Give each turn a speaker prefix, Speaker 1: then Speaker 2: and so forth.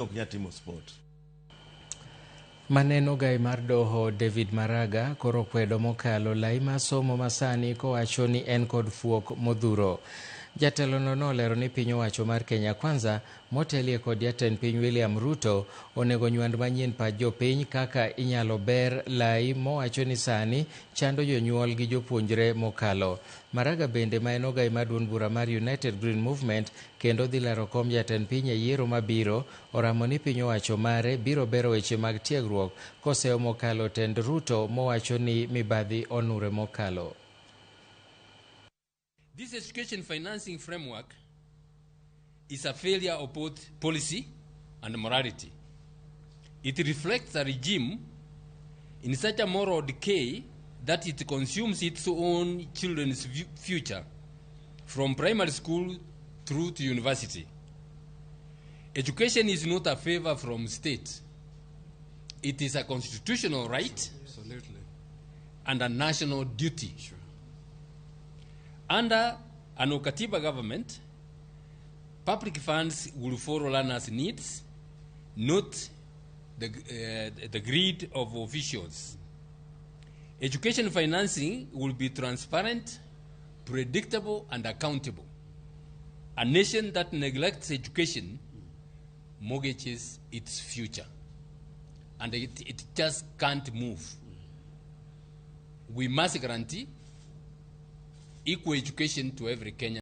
Speaker 1: timo sport.
Speaker 2: Maneno gai mar doho David Maraga koro kwedo mokalo lai ma somo masani kowacho ni en kod fuok modhuro. Jatelo no nolero ni piny owacho mar Kenya Kwanza motelie kod jatend piny William Ruto onego nywand manyien pa jopiny kaka inyalo ber lai mowacho ni sani chando jonyuol gi jopuonjre mokalo. Maraga bende ma en ogai mar duond bura mar United Green Movement kendo dhi laro kom jatend piny e yiero mabiro oramo ni piny owacho mare biro bero weche mag tiegruok koseo mokalo tend Ruto mowacho ni mibadhi onure mokalo.
Speaker 3: This education financing framework is a failure of both policy and morality. It reflects a regime in such a moral decay that it consumes its own children's future from primary school through to university. Education is not a favor from state. It is a constitutional right.
Speaker 4: Absolutely.
Speaker 3: And a national duty.
Speaker 4: Sure.
Speaker 3: Under an Okatiba government, public funds will follow learners' needs, not the greed of officials. Education financing will be transparent, predictable, and accountable. A nation that neglects education mortgages its future, and it just can't move. We must guarantee equal education to every Kenyan.